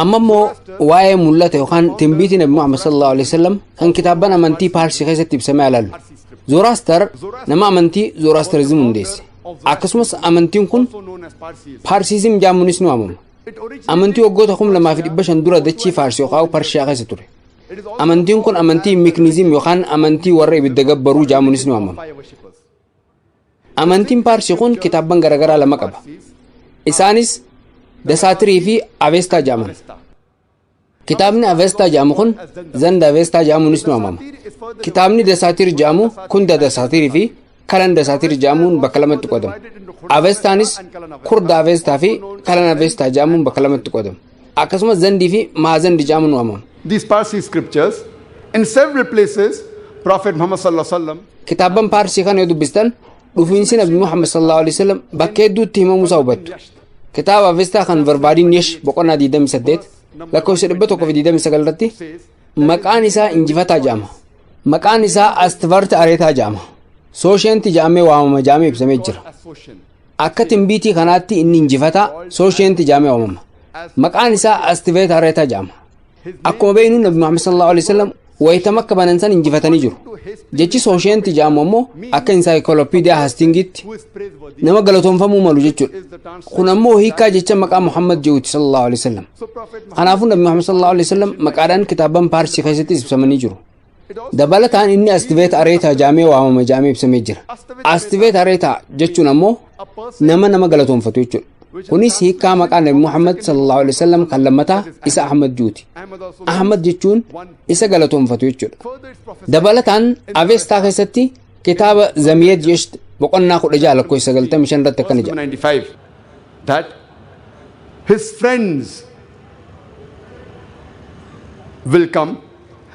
Amma immoo waa'ee mul'ata yookaan timbiitii Nabi Muhammad sallallahu alaihi wasallam kan kitaaban amantii Paarsii keessatti ibsamee ilaallu. Zoroaster nama amantii Zoroasterizim hundeesse. Akkasumas amantiin kun Paarsizim jedhamuunis ni waamama. Amantii waggoota 2500 dura dachii Faarsii yookaan Pershiyaa keessa ture. Amantiin kun amantii Miknizim yookaan amantii warra ibidda gabbaruu jedhamuunis ni waamama. Amantiin Paarsii kun kitaaban garaagaraa lama qaba. Isaanis Dasaatirii fi Avestaa jedhaman. Kitaabni Avestaa jedhamu kun Zanda Avestaa jedhamuunis ni waamama. Kitaabni Dasaatirii jedhamu Kunda Dasaatirii fi Kalan Dasaatirii jedhamuun bakka lamatti qoodama. Avestaanis Kurda Avestaa fi Kalan Avestaa jedhamuun bakka lamatti qoodama. Akkasumas Zandii fi Maazandi jedhamuun waamama. These Parsi scriptures, in several places, Prophet Muhammad sallallahu alaihi wasallam. Kitaaban Paarsii kana yoo dubbistan dhufiinsi Nabi Muhammad sallallahu alaihi wasallam bakka hedduutti himamuusaa hubattu. Kitaaba Avestaa kan barbaadiin yesh boqonnaa 28 lakkoofsa 129 irratti maqaan isaa injifataa jedhama. Maqaan isaa Astvart Areetaa jedhama. Soosheenti jedhamee waamama jedhamee ibsamee jira. Akka timbiitii kanaatti inni injifataa Soosheenti jedhamee waamama. Maqaan isaa Astveet Areetaa jedhama. Akkuma beeknu Nabi Muhammad sallallahu alaihi wasallam wayita Makka banansan injifatanii jiru. Jechi Soosheenti jedhamu ammoo akka Ensaayikolopiidiyaa Haastingitti nama galatoonfamuu malu jechuudha. Kun ammoo hiikaa jecha maqaa Muhammad jechuuti sallallahu alaihi wasallam. Kanaafuu Nabi Muhammad sallallahu alaihi wasallam maqaadhaan kitaaban Paarsii keessatti ibsamanii jiru. Dabalataan inni Astveet Areetaa jedhamee waamama jedhamee ibsamee jira. Astveet Areetaa jechuun ammoo nama galatoonfatu jechuudha. Kunis hiikaa maqaa Nabi Muhammad sallallahu alaihi wasallam kan lammataa isa Ahmad jechuuti. Ahmad jechuun isa galatoonfatu jechuudha. Dabalataan Avestaa keessatti kitaaba Zamiyad Yesht boqonnaa 16 lakkoofsa 95 irratti akkana jedha. That his friends will come,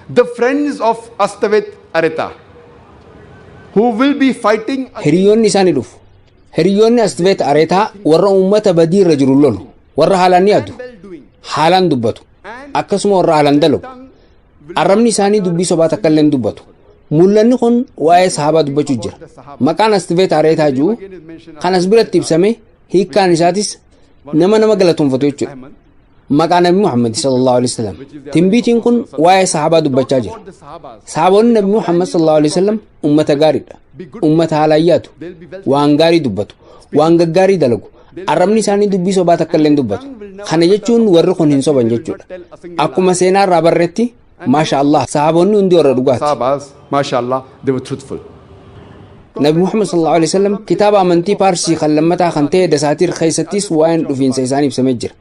the friends of Astveet Areetaa, who will be fighting. Hiriyoonni isaanii dhufu. Hiriyoonni Astveet Areetaa warra uummata badii irra jiru lolu, warra haalaan ni yaadu, haalaan dubbatu, akkasuma warra haalaan dalagu. Arrabni isaanii dubbii sobaa takka illee dubbatu. Mul'anni kun waa'ee sahaabaa dubbachuu jira. Maqaan Astveet Areetaa jiru kanas biratti ibsame hiikkaan isaatis nama galatoonfatu jechuudha. Maqaa Nabi Muhammad sallallahu alaihi wasallam. Timbiitiin kun waa'ee sahaabaa dubbachaa jira. Sahaabonni Nabi Muhammad sallallahu alaihi wasallam ummata gaariidha. Ummata haalaan yaadu, waan gaarii dubbatu, waan gaggaarii dalagu. Arrabni isaanii dubbii sobaa takka illee dubbatu. Kana jechuun warri kun hin soban jechuudha. Akkuma seenaa irraa barreetti MashaAllah sahaabonni hundi warra dhugaati. Sahabas, MashaAllah, they were truthful. Nabi Muhammad sallallahu alaihi wasallam kitaaba amantii Paarsii kan lammataa kan ta'e Dasaatiir keessattis waa'een dhufiinsa isaanii ibsamee jira.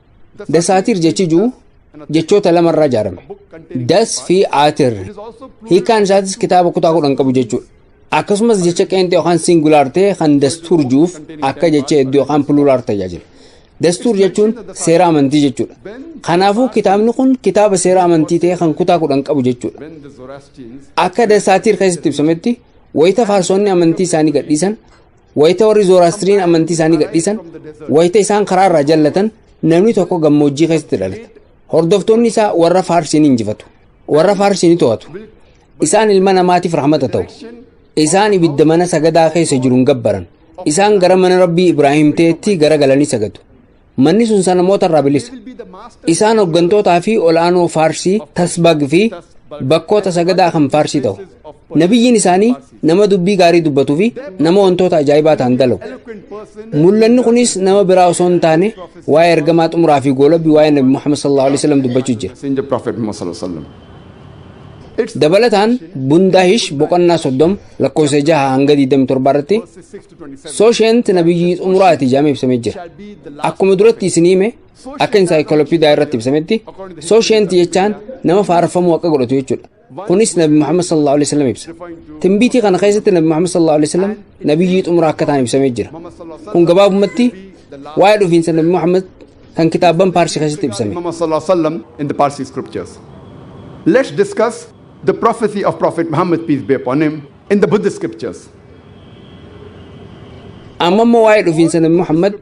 Dasaatiir jechi jiru jechoota lamarraa ijaarame. Das fi Aatir. Hiikkaan isaatis kitaaba kutaa 10 qabu jechuudha. Akkasumas jecha qeenxee yookaan singulaar ta'e kan dastuur juuf akka jecha hedduu yookaan pluraal tajaajila. Dastuur jechuun seera amantii jechuudha. Kanaafuu kitaabni kun kitaaba seera amantii ta'e kan kutaa 10 qabu jechuudha. Akka Dasaatiir keessatti ibsametti wayita Faarsonni amantii isaanii gadhiisan, wayita warri Zooraastriin amantii isaanii gadhiisan, wayita isaan karaa irraa jallatan namni tokko gammoojjii keessatti dhalata. Hordoftoonni isaa warra Faarsii injifatu, warra Faarsii to'atu. Isaan ilma namaatiif rahmata ta'u. Isaan ibidda mana sagadaa keessa jiruun gabbaran. Isaan gara mana Rabbii Ibraahim ta'etti gara galanii sagadu. Manni sun namoota irraa bilisa. Isaan hoggantootaa fi ol'aanoo Faarsii tasbag fi bakkoota sagadaa kan Faarsii ta'u. Nabiyyiin isaanii nama dubbii gaarii dubbatuu fi nama wantoota ajaa'ibaa ta'an dalagu. Mul'anni kunis nama biraa osoo hin taane waa'ee ergamaa xumuraa fi goolabbii waa'ee Nabi Muhammad sallallahu alaihi wasallam dubbachuu jira. Dabalataan Bundaahish boqonnaa 30 lakkoofsa 6 hanga 27 irratti Soosheent nabiyyii xumuraati jedhamee ibsamee jira. Akkuma duratti isinii hime akka Ensaayikolopiidiyaa irratti ibsametti Soosheent jechaan nama faarfamuu akka godhatu jechuudha. Kunis Nabi Muhammad sallallahu alaihi wasallam ibsa. Timbiitii kana keessatti Nabi Muhammad sallallahu alaihi wasallam nabiyyii xumuraa akka ta'an ibsamee jira. Kun gabaabumatti waa'ee dhufiinsa Nabi Muhammad kan kitaaban Paarsii keessatti ibsame. Muhammad sallallahu alaihi wasallam in the Parsi scriptures. Let's discuss the prophecy of Prophet Muhammad, peace be upon him, in the Buddhist scriptures. Amma immoo waa'ee dhufiinsa Nabi Muhammad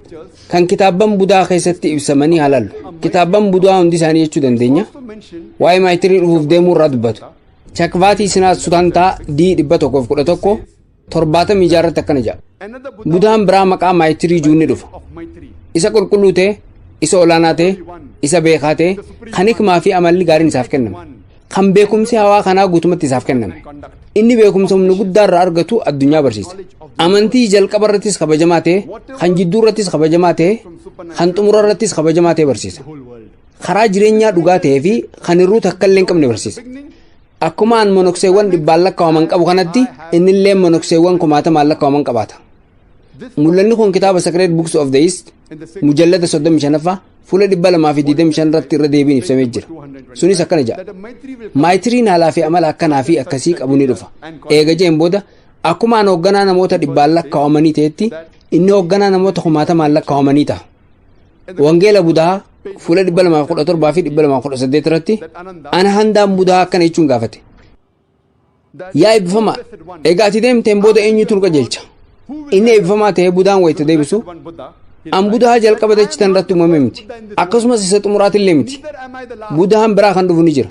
kan kitaaban Budaa keessatti ibsamanii halaalu. Kitaaban Budaa hundi isaanii jechuu dandeenya. Waa'ee maayitirii dhufuuf deemuu irraa dubbatu. Chakvaatii Sinaat Sutantaa D111 70 irratti akkana jedha. Budaan biraa maqaa maayitirii juunni dhufa. Isa qulqulluu ta'e, isa olaanaa ta'e, isa beekaa ta'e kan hikmaa fi amalli gaariin isaaf kenname kan beekumsi hawaa kanaa guutumatti isaaf kenname inni beekumsa humna guddaa irraa argatu addunyaa barsiisa amantii jalqaba irrattis kabajamaa ta'e kan jidduu irrattis kabajamaa ta'e kan xumura irrattis kabajamaa ta'e barsiisa karaa jireenyaa dhugaa ta'ee fi kan hirruu takka illee hin qabne barsiisa akkuma an monokseewwan dhibbaan lakkaawaman qabu kanatti innillee monokseewwan kumaatamaan lakkaawaman qabaata mul'anni kun kitaaba Sacred Books of the East mujallada 35ffaa fuula 225 irratti irra deebiin ibsamee jira sunis akkana jedha maayitiriin haalaa fi amala akkanaa fi akkasii qabu ni dhufa eega jeen booda akkuma an hoogganaa namoota dhibbaan lakkaawamanii ta'etti inni hoogganaa namoota kumaatamaan lakkaawamanii ta'a wangeela budaa fuula 217 fi 218 irratti ana handaan budaa akkana jechuun gaafate yaa eebbifamaa egaa ati deemteen booda eenyutu nu qajeelcha inni eebbifamaa ta'ee budaan wayita deebisu an budaa jalqaba dachitan irratti uumame miti akkasumas isa xumuraatillee miti budaan biraa kan dhufu ni jira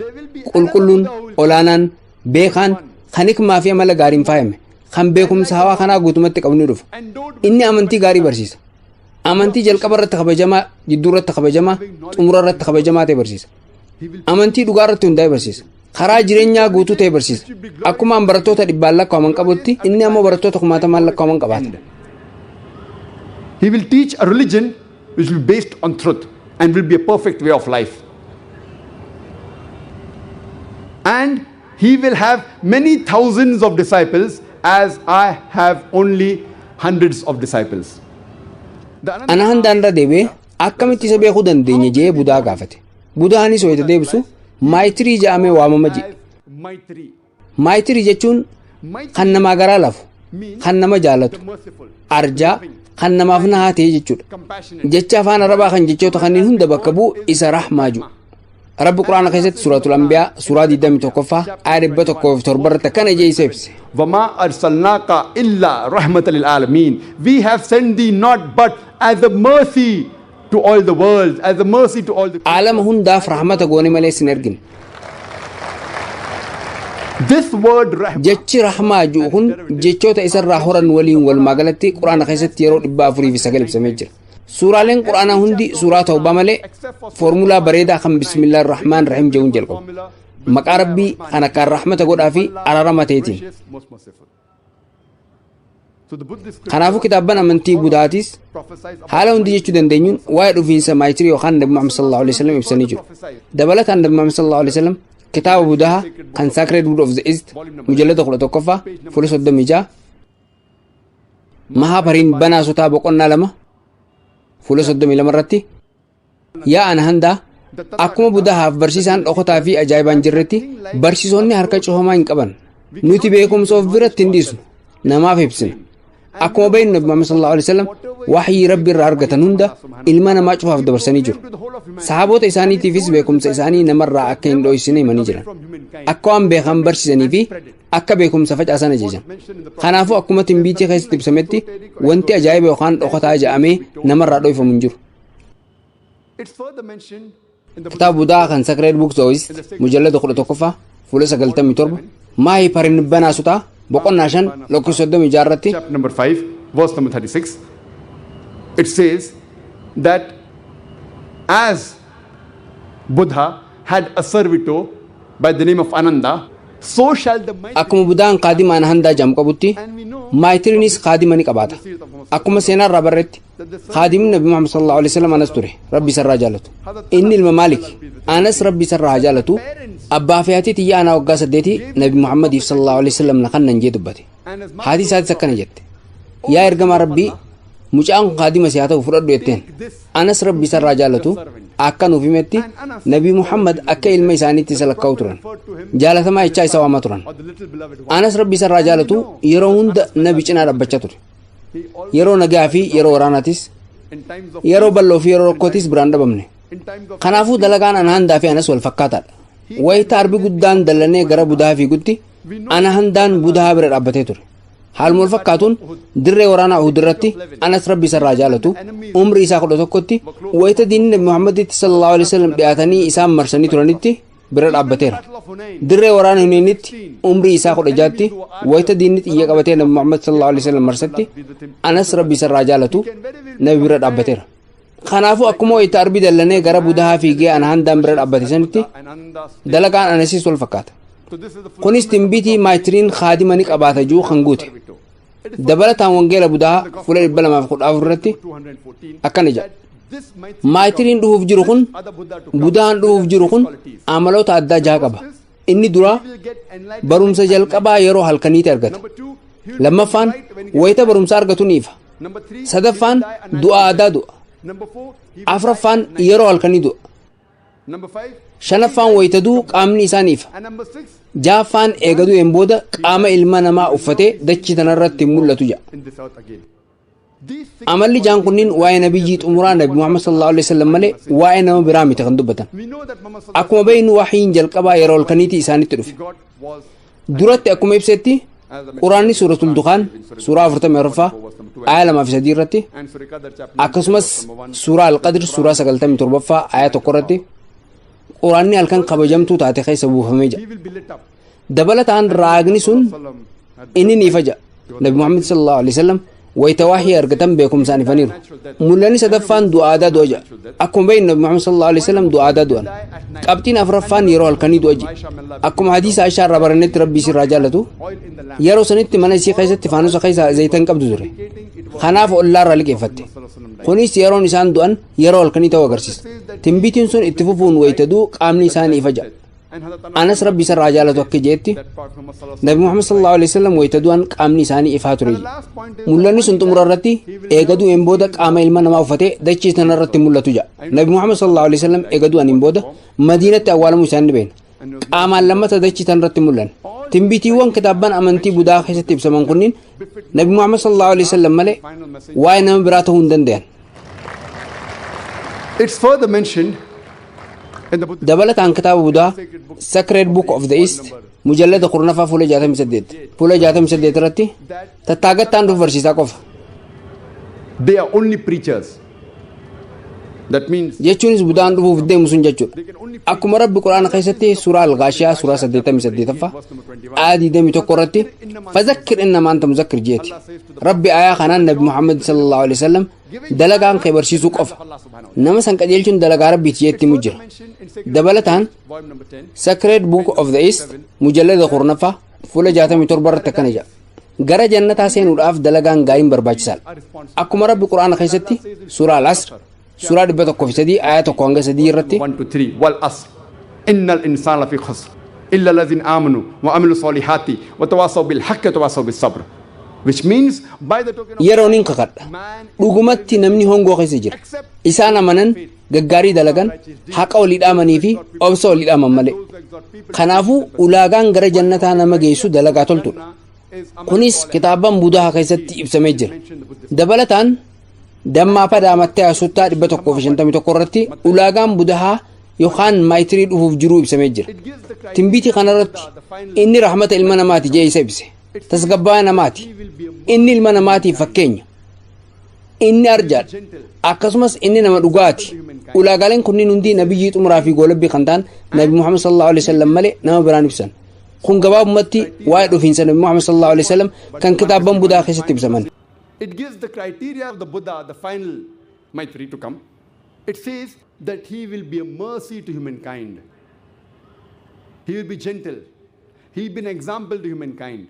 qulqulluun olaanaan beekaan kan hikmaa fi amala gaariin faayame kan beekumsa hawaa kanaa guutumatti qabu ni dhufa inni amantii gaarii barsiisa amantii jalqaba irratti kabajamaa jidduu irratti kabajamaa xumura irratti kabajamaa ta'e barsiisa amantii dhugaa irratti hundaa'e barsiisa karaa jireenyaa guutuu ta'e barsiisa akkuma barattoota dhibbaan lakkaawaman qabutti inni ammoo barattoota kumaatamaan lakkaawaman qabaata He will teach a religion which will be based on truth and will be a perfect way of life. And he will have many thousands of disciples as I have only hundreds of disciples. ana handaan irra deebi'ee akkamitti isa beekuu dandeenya jee budaa gaafate budaanis wayita deebisu maayitirii jedhamee waamama jedhe maayitirii jechuun kan namaa garaa lafu kan nama jaalatu arjaa kan namaaf nahaa ta'e jechuudha jecha afaan arabaa kan jechoota kanneen hunda bakka bu'u isa rahmaa jedhu rabbi quraana keessatti suuratul anbiyaa suuraa 21ffaa aaya 107 irratti akkana jee isa ibse وَمَا أَرْسَلْنَاكَ إِلَّا رَحْمَةً لِلْعَالَمِينَ We have sent thee not but as a mercy to all the world, as a mercy to all the people. aalama hundaaf rahmata goone malee sin ergine This word rahmah jechi rahmaa jedhu kun jechoota isarraa horan waliin walumaa galatti quraana keessatti yeroo 409 ibsamee jira suuraaleen quraanaa hundi suuraa tawbaa malee foormulaa bareedaa kan bismillah ar-rahmaan rahim jedhuun jalqabu maqaa rabbii kan akkaan rahmata godhaa fi araarama ta'eetiin kanaafuu kitaabban amantii budaatis haala hundi jechuu dandeenyuun waa'ee dhufiinsa maayitirii yookaan nabi Muhammad sallallahu alaihi wasallam ibsanii jiru dabalataan nabi Muhammad sallallahu alaihi wasallam kitaaba budaa kan Sacred Book of the East mujallada 11ffaa fuula 36 mahaabariin banaasotaa boqonnaa 2 fuula 32 irratti yaa ana handaa akkuma budahaaf barsiisaan dhokotaa fi ajaa'ibaan jirretti barsiisonni harka cufamaa hin qaban nuti beekumsa of biratti hin dhiisnu namaaf ibsina akkuma beeknu nabi Muhammad sallallahu alaihi wasallam waxyii rabbi irraa argatan hunda ilma namaa cufaaf dabarsanii jiru sahaboota isaaniitiifis beekumsa isaanii namarraa akka hin dho'isne himanii jiran akka waan beekan barsiisanii fi akka beekumsa facaasan ajajan kanaafuu akkuma timbiitii keessatti ibsametti wanti ajaa'iba yookaan dhokataa jedhamee namarraa dho'ifamu hin jiru kitaaba budaa kan Sacred Books of East mujallada 11ffaa fuula 97 maahii parin banaasotaa boqonnaa 5 lakkoofsa 36 irratti chapter number 5 verse number 36 it says that as Buddha had a servitor by the name of Ananda so shall the mighty akkuma budaan qaadima ana handaa jedhamu qabutti maayitiriinis qaadima ni qabaata akkuma seenaa irraa barreetti qaadimni nabi Muhammad sallallahu alaihi wasallam anas ture rabbi isarraa jaalatu inni ilma maalik anas rabbi isarraa haa jaalatu abbaa fi haati tiyya ana waggaa 8 nabi Muhammadiif sallallahu alaihi wasallam na kannan jee dubbate haati isaatis akkana jette yaa ergamaa rabbii mucaan kun qaadima si haa ta'u fudhadhu jetteen anas rabbi isarraa jaalatu akka nuuf himetti nabi Muhammad akka ilma isaaniitti isa lakkaa'u turan jaalatamaa jechaa isa waamaa turan anas rabbi isarraa jaalatu yeroo hunda nabi cinaa dhabbachaa ture yeroo nagaa fi yeroo waraanaatis yeroo bal'oo fi yeroo rakkootis biraan dhabamne kanaafuu dalagaan ana handaa fi anas wal fakkaataadha wayita arbi guddaan dallanee gara budaa fiigutti ana handaan budaa bira dhaabbatee ture haaluma wal fakkaatuun dirree waraanaa Uhud irratti anas rabbi isarraa jaalatu umrii isaa 11tti wayita diinni nabi Muhammaditti sallallahu alaihi wasallam dhiyaatanii isaan marsanii turanitti bira dhaabbateera dirree waraana Huneenitti umrii isaa 16tti wayita diinni xiyya qabatee nabi Muhammad sallallahu alaihi wasallam marsatti anas rabbi isarraa jaalatu nabi bira dhaabbateera Kanaafuu akkuma wayita arbii dallanee gara budahaa fiigee ana handaan bira dhaabbate sanitti dalagaan anasiis wal fakkaata. Kunis timbiitii maayitiriin kaadima ni qabaata juu kan guute. Dabalataan wangeela budahaa fuula 214 irratti akkana jedha. Maayitiriin dhufuuf jiru kun budahaan dhufuuf jiru kun amaloota addaa jaha qaba. Inni duraa barumsa jalqabaa yeroo halkaniitti argata. Lammaffaan wayita barumsa argatu ni ifa. Sadaffaan du'a aadaa du'a. Afraffaan yeroo halkanii du'a. Shanaffaan wayita du'u qaamni isaa ni ifa. Jahaffaan eega du'een booda qaama ilma namaa uffatee dachii tanarratti mul'atu jedha. Amalli jaan kunniin waa'ee nabiyyii xumuraa Nabi Muhammad sallallahu alaihi wasallam malee waa'ee nama biraa miti kan dubbatan. Akkuma beeknu wahiin jalqabaa yeroo halkaniitti isaanitti dhufe. Duratti akkuma ibsetti Quraanni suuratul Dukaan suuraa 44ffaa ayaa 2 irratti akkasumas suuraa Al-Qadr suuraa 97ffaa ayaa 1 irratti Quraanni halkan kabajamtuu taate keessa buufamee jira. Dabalataan raagni sun inni ni ifa jedha. Nabi Muhammad sallallahu alaihi wasallam wayita wahii argatan beekumsaan ifaniiru. Mul'anni sadaffaan du'a aadaa du'a jedha. Akkuma beeknu Nabi Muhammad sallallahu alaihi wasallam du'a aadaa du'an. Qabxiin afraffaan yeroo halkanii du'a jedha. Akkuma hadiisa Aishaa irraa barannetti Rabbi isirraa jaallatu yeroo sanitti mana isii keessatti faanusa keessa zayitan qabdu ture. Kanaaf ollaa irraa liqeeffatte. Kunis yeroon isaan du'an yeroo halkanii ta'uu agarsiisa. Timbiitiin sun itti fufuun wayita du'u qaamni isaanii ifa jedha. Anas Rabbi isarraa jaallatu akka jeetti Nabi Muhammad sallallahu alaihi wasallam wayita du'an qaamni isaanii ifaa ture. Mul'anni sun xumura irratti eega du'een booda qaama ilma namaa uffatee dachii tanarratti mul'atu jedha. Nabi Muhammad sallallahu alaihi wasallam eega du'aniin booda Madiinatti awwaalamuu isaanii beekna. Qaamaan lammata dachii tanarratti mul'an. Timbiitiiwwan kitaabban amantii budaa keessatti ibsaman kunniin Nabi Muhammad sallallahu alaihi wasallam malee waa'ee nama biraa ta'uu hin danda'an. It's further mentioned Dabalataan kitaaba budaa Sacred Book of the East mujallada 14 fuula 68 fuula 68 irratti tattaagattaan dhufu barsiisaa qofa. they are only preachers. That means Jechuunis budaan dhufuuf deemu sun jechuudha. Akkuma Rabbi Quraana keessatti suuraa Al-Gaashiyaa suuraa 88ffaa ayaa 21 irratti fazakkir innama anta muzakkir jeeti. Rabbi ayaa kanaan Nabi Muhammad sallallahu alaihi wasallam dalagaan kee barsiisuu qofa. Nama san qajeelchuun dalagaa Rabbiiti jeetti mujjira. Dabalataan Sacred Book of the East mujallada 14ffaa fuula 67 irratti akkana jedha. Gara jannataa seenuudhaaf dalagaan gaariin barbaachisaadha. Akkuma Rabbi Quraana keessatti suuraa Al-Asr suuraa 103 ayaa 1 hanga 3 irratti 1 to 3 wal asr innal insana lafi khusr illa alladhina amanu wa amilu salihati wa tawasaw bil haqqi wa tawasaw bis sabr, which means by the token of yeroon hin kakadha. Dhugumatti namni hongoo keessa jira. Isaan amanan gaggaarii dalagan haqa walii dhaamanii fi obsa walii dhaaman malee. Kanaafuu ulaagaan gara jannataa nama geessu dalagaa toltudha. Kunis kitaaban budaa keessatti ibsamee jira. Dabalataan dammaa padaamattee asuttaa 151 irratti ulaagaan budaa yookaan maayitirii dhufuuf jiruu ibsamee jira. Timbiitii kanarratti inni rahmata ilma namaati jee isa ibse. Tasgabbaa namaati. Inni ilma namaatiif fakkeenya. Inni arjaadha. Akkasumas inni nama dhugaati. Ulaagaaleen kunniin hundi nabiyyii xumuraa fi goolabbii kan ta'an Nabi Muhammad sallallahu alaihi wasallam malee nama biraan ibsan. Kun gabaabumatti waa'ee dhufiinsa Nabi Muhammad sallallahu alaihi wasallam kan kitaaban budaa keessatti ibsaman. it gives the criteria of the Buddha, the final Maitri to come. It says that he will be a mercy to humankind. He will be gentle. He will be an example to humankind.